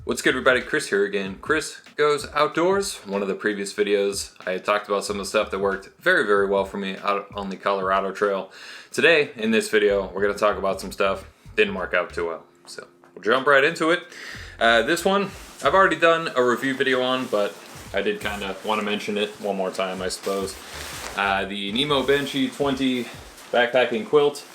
What's good, everybody? Chris here again. Chris Goes Outdoors. One of the previous videos, I had talked about some of the stuff that worked very, very well for me out on the Colorado Trail. Today, in this video, we're going to talk about some stuff that didn't work out too well. So, we'll jump right into it. This one, I've already done a review video on, but I did kind of want to mention it one more time, I suppose. The Nemo Vinci 20 backpacking quilt.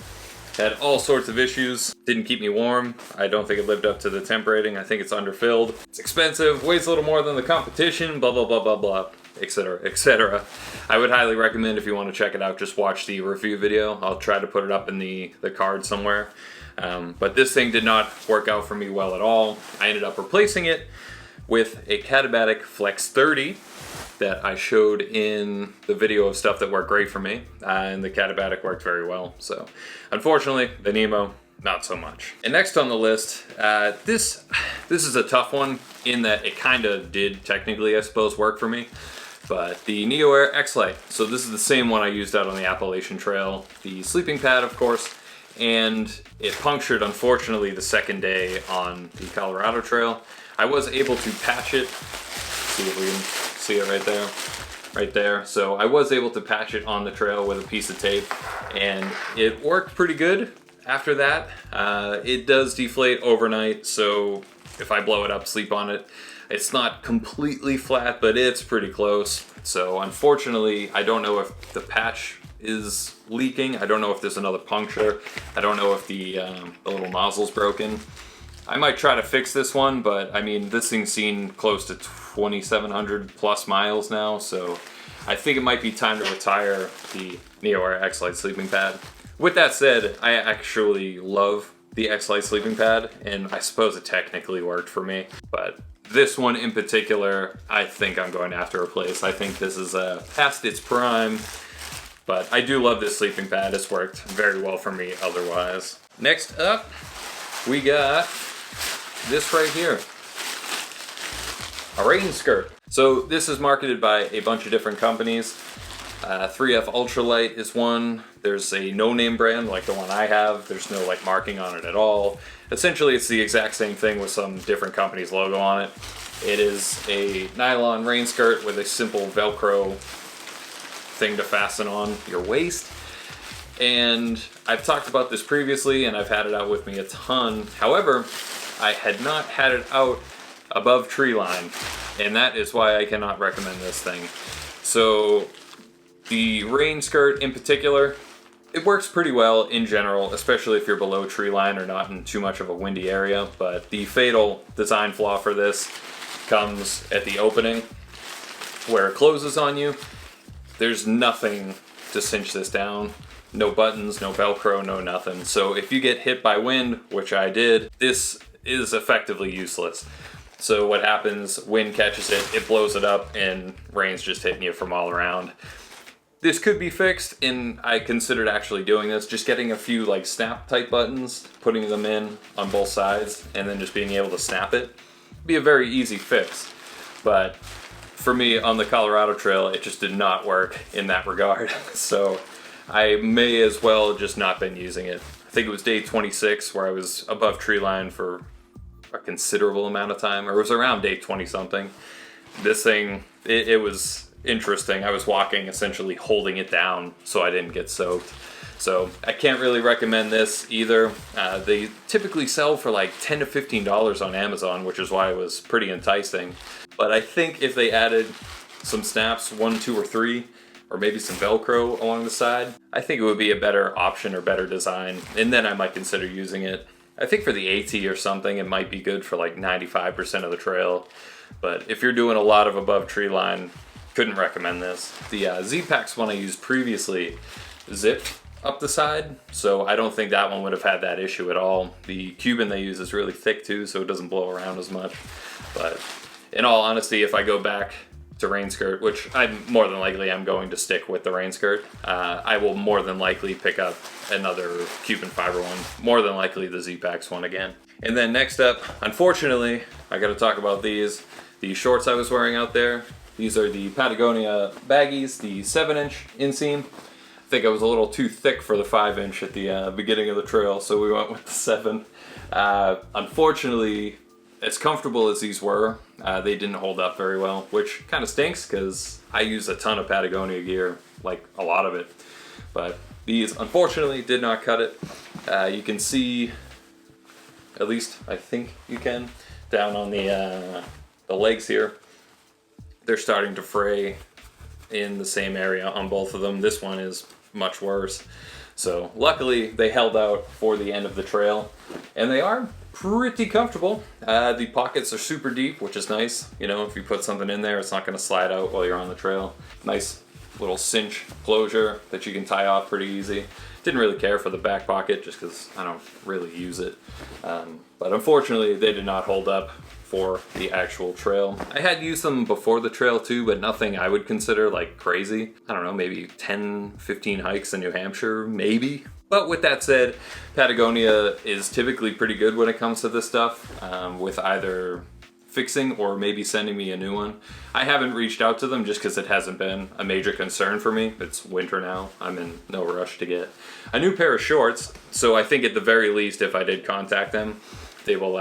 Had all sorts of issues, didn't keep me warm. I don't think it lived up to the temp rating. I think it's underfilled. It's expensive, weighs a little more than the competition, blah, blah, blah, blah, blah, etc., etc. I would highly recommend, if you want to check it out, just watch the review video. I'll try to put it up in the card somewhere. But this thing did not work out for me well at all. I ended up replacing it with a Katabatic Flex 30 that I showed in the video of stuff that worked great for me, and the Katabatic worked very well. So, unfortunately, the Nemo, not so much. And next on the list, this is a tough one in that it kind of did technically, I suppose, work for me. But the NeoAir X-Lite. So this is the same one I used out on the Appalachian Trail. The sleeping pad, of course, and it punctured, unfortunately, the second day on the Colorado Trail. I was able to patch it. See if we can see it right there. So I was able to patch it on the trail with a piece of tape, and it worked pretty good after that. It does deflate overnight, so if I blow it up, sleep on it, it's not completely flat, but it's pretty close. So unfortunately, I don't know if the patch is leaking. I don't know if there's another puncture. I don't know if the little nozzle's broken. I might try to fix this one, but I mean, this thing's seen close to 2,700 plus miles now, so I think it might be time to retire the NeoAir X-Lite sleeping pad. With that said, I actually love the X-Lite sleeping pad, and I suppose it technically worked for me, but this one in particular, I think I'm going to have to replace. I think this is past its prime, but I do love this sleeping pad. It's worked very well for me otherwise. Next up, we got this right here, a rain skirt. So this is marketed by a bunch of different companies. 3F Ultralight is one. There's a no-name brand like the one I have. There's no like marking on it at all. Essentially, it's the exact same thing with some different company's logo on it. It is a nylon rain skirt with a simple Velcro thing to fasten on your waist. And I've talked about this previously, and I've had it out with me a ton. However, I had not had it out above tree line, and that is why I cannot recommend this thing. So the rain skirt in particular, it works pretty well in general, especially if you're below tree line or not in too much of a windy area, but the fatal design flaw for this comes at the opening where it closes on you. There's nothing to cinch this down. No buttons, no Velcro, no nothing. So if you get hit by wind, which I did, this is effectively useless. So what happens, wind catches it, it blows it up, and rain's just hitting you from all around. This could be fixed, and I considered actually doing this, just getting a few like snap type buttons, putting them in on both sides, and then just being able to snap it. It'd be a very easy fix. But for me on the Colorado Trail, it just did not work in that regard. So I may as well just not been using it. I think it was day 26 where I was above tree line for a considerable amount of time, or it was around day 20 something. This thing, it was interesting. I was walking essentially holding it down so I didn't get soaked. So I can't really recommend this either. They typically sell for like $10 to $15 on Amazon, which is why it was pretty enticing. But I think if they added some snaps, 1, 2, or 3, or maybe some Velcro along the side, I think it would be a better option or better design, and then I might consider using it. I think for the AT or something, it might be good for like 95% of the trail, but if you're doing a lot of above tree line, couldn't recommend this. The Z-Packs one I used previously zipped up the side, so I don't think that one would have had that issue at all. The Cuban they use is really thick too, so it doesn't blow around as much. But in all honesty, if I go back to rain skirt, which I more than likely am going to stick with the rain skirt, I will more than likely pick up another Cuban fiber one, more than likely the Z-Packs one again. And then next up, unfortunately, I gotta talk about these. The shorts I was wearing out there, these are the Patagonia baggies, the 7-inch inseam. I think I was a little too thick for the 5-inch at the beginning of the trail, so we went with the 7. Unfortunately, as comfortable as these were, they didn't hold up very well, which kind of stinks because I use a ton of Patagonia gear, like a lot of it. But these unfortunately did not cut it. You can see, at least I think you can, down on the legs here, they're starting to fray in the same area on both of them. This one is much worse. So luckily they held out for the end of the trail, and they are pretty comfortable. The pockets are super deep, which is nice. You know, if you put something in there, it's not going to slide out while you're on the trail. Nice little cinch closure that you can tie off pretty easy. Didn't really care for the back pocket just because I don't really use it. But unfortunately, they did not hold up for the actual trail. I had used them before the trail too, but nothing I would consider like crazy. I don't know, maybe 10, 15 hikes in New Hampshire, maybe. But with that said, Patagonia is typically pretty good when it comes to this stuff, with either fixing or maybe sending me a new one. I haven't reached out to them just because it hasn't been a major concern for me. It's winter now. I'm in no rush to get a new pair of shorts. So I think at the very least, if I did contact them, they will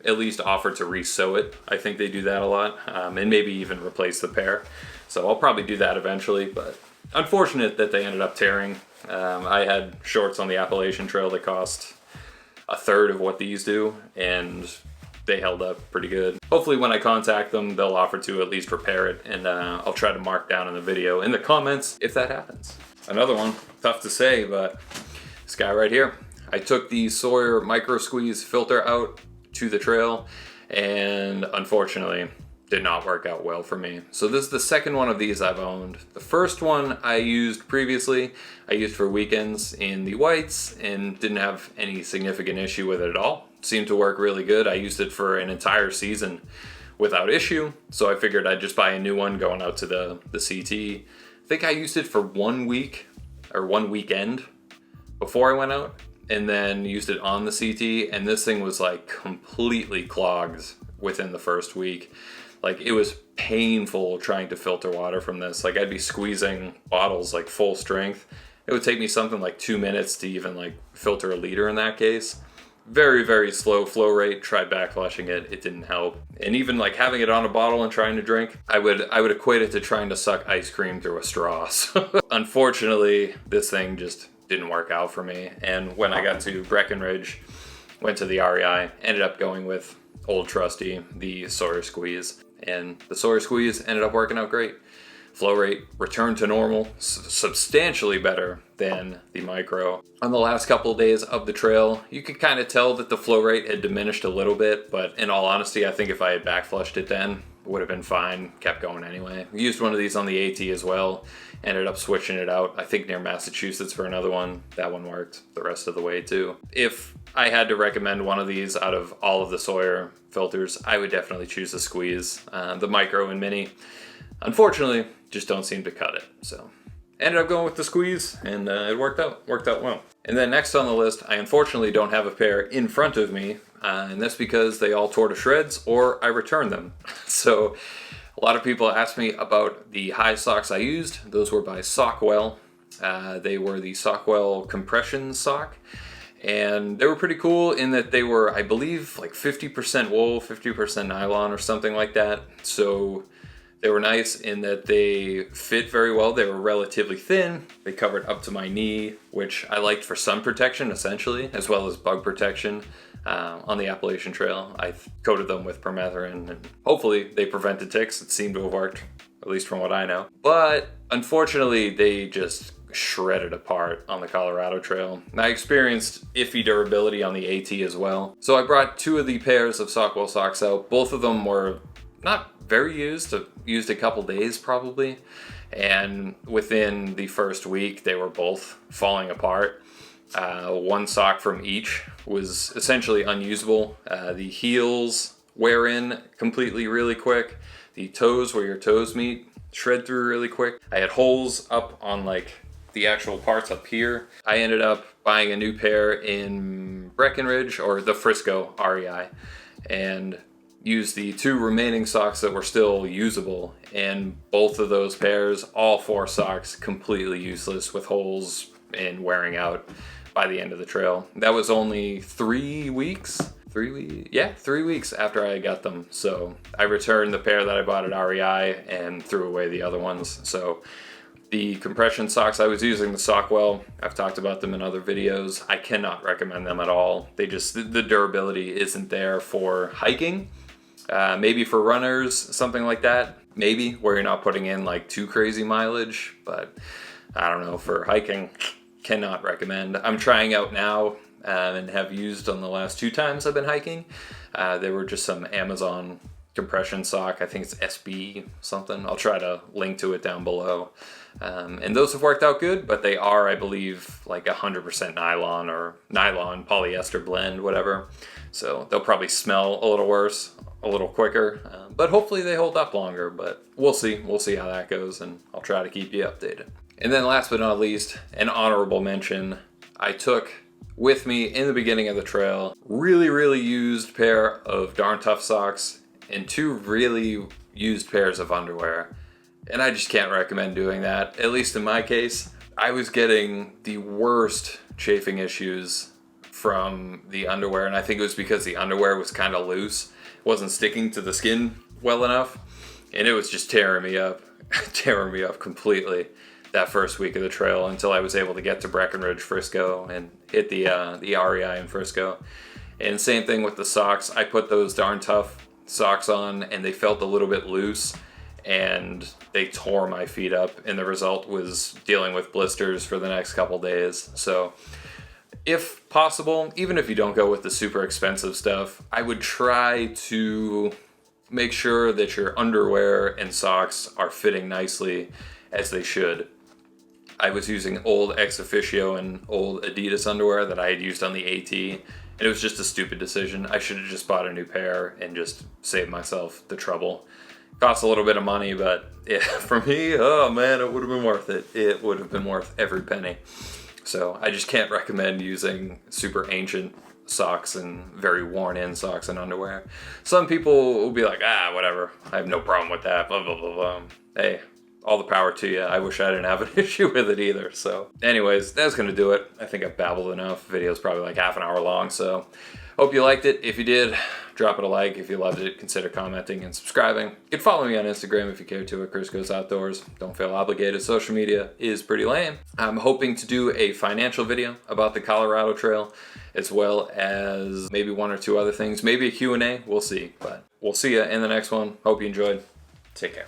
at least offer to re-sew it. I think they do that a lot, and maybe even replace the pair. So I'll probably do that eventually, but unfortunate that they ended up tearing. I had shorts on the Appalachian Trail that cost a third of what these do, and they held up pretty good. Hopefully when I contact them, they'll offer to at least repair it, and I'll try to mark down in the video in the comments if that happens. Another one, tough to say, but this guy right here. I took the Sawyer micro squeeze filter out to the trail, and unfortunately did not work out well for me. So this is the second one of these I've owned. The first one I used previously, I used for weekends in the whites and didn't have any significant issue with it at all. Seemed to work really good. I used it for an entire season without issue, so I figured I'd just buy a new one going out to the CT. I think I used it for 1 week or 1 weekend before I went out, and then used it on the CT, and this thing was like completely clogged within the first week. Like, it was painful trying to filter water from this. Like, I'd be squeezing bottles like full strength. It would take me something like 2 minutes to even like filter a liter in that case. Very, very slow flow rate. Tried backflushing it, it didn't help. And even like having it on a bottle and trying to drink, I would equate it to trying to suck ice cream through a straw. So unfortunately, this thing just didn't work out for me. And when I got to Breckenridge, went to the REI, ended up going with old trusty, the Sawyer Squeeze. And the Sawyer Squeeze ended up working out great. Flow rate returned to normal, substantially better than the micro. On the last couple of days of the trail, you could kind of tell that the flow rate had diminished a little bit, but in all honesty, I think if I had backflushed it then, it would have been fine, kept going anyway. We used one of these on the AT as well, ended up switching it out, I think near Massachusetts for another one. That one worked the rest of the way too. If I had to recommend one of these out of all of the Sawyer filters, I would definitely choose the Squeeze. The micro and mini, unfortunately, just don't seem to cut it. So ended up going with the Squeeze, and it worked out well. And then next on the list, I unfortunately don't have a pair in front of me, and that's because they all tore to shreds or I returned them. So a lot of people asked me about the high socks I used. Those were by Sockwell. They were the Sockwell compression sock, and they were pretty cool in that they were, I believe, like 50% wool, 50% nylon or something like that. So they were nice in that they fit very well. They were relatively thin. They covered up to my knee, which I liked for sun protection, essentially, as well as bug protection. On the Appalachian Trail, I coated them with permethrin, and hopefully they prevented ticks. It seemed to have worked, at least from what I know. But unfortunately, they just shredded apart on the Colorado Trail. And I experienced iffy durability on the AT as well. So I brought 2 of the pairs of Sockwell socks out. Both of them were not very used a couple days probably, and within the first week they were both falling apart. One sock from each was essentially unusable. The heels wear in completely really quick. The toes, where your toes meet, shred through really quick. I had holes up on like the actual parts up here. I ended up buying a new pair in Breckenridge, or the Frisco REI, and used the 2 remaining socks that were still usable, and both of those pairs, all 4 socks, completely useless with holes and wearing out by the end of the trail. That was only 3 3 weeks after I got them. So I returned the pair that I bought at REI and threw away the other ones. So the compression socks, I was using the Sockwell. I've talked about them in other videos. I cannot recommend them at all. The durability isn't there for hiking. Maybe for runners, something like that. Maybe, where you're not putting in like too crazy mileage. But I don't know, for hiking, cannot recommend. I'm trying out now and have used on the last 2 times I've been hiking. They were just some Amazon compression sock. I think it's SB something. I'll try to link to it down below. And those have worked out good, but they are, I believe, like 100% nylon or nylon polyester blend, whatever. So they'll probably smell a little worse, a little quicker, but hopefully they hold up longer. But we'll see. We'll see how that goes, and I'll try to keep you updated. And then last but not least, an honorable mention. I took with me in the beginning of the trail really used pair of Darn Tough socks and 2 really used pairs of underwear. And I just can't recommend doing that, at least in my case. I was getting the worst chafing issues from the underwear, and I think it was because the underwear was kind of loose. It wasn't sticking to the skin well enough, and it was just tearing me up completely that first week of the trail until I was able to get to Breckenridge, Frisco, and hit the REI in Frisco. And same thing with the socks. I put those Darn Tough socks on, and they felt a little bit loose, and they tore my feet up, and the result was dealing with blisters for the next couple days. So if possible, even if you don't go with the super expensive stuff, I would try to make sure that your underwear and socks are fitting nicely as they should. I was using old Ex Officio and old Adidas underwear that I had used on the AT, and it was just a stupid decision. I should have just bought a new pair and just saved myself the trouble. Costs a little bit of money, but yeah, for me, oh man, it would have been worth it. It would have been worth every penny. So I just can't recommend using super ancient socks and very worn in socks and underwear. Some people will be like, whatever, I have no problem with that, blah, blah, blah, blah. Hey, all the power to you. I wish I didn't have an issue with it either. So anyways, that's going to do it. I think I've babbled enough. Video's probably like half an hour long, so hope you liked it. If you did, drop it a like. If you loved it, consider commenting and subscribing. You can follow me on Instagram if you care to at Chris Goes Outdoors. Don't feel obligated. Social media is pretty lame. I'm hoping to do a financial video about the Colorado Trail, as well as maybe 1 or 2 other things. Maybe a Q&A. We'll see. But we'll see you in the next one. Hope you enjoyed. Take care.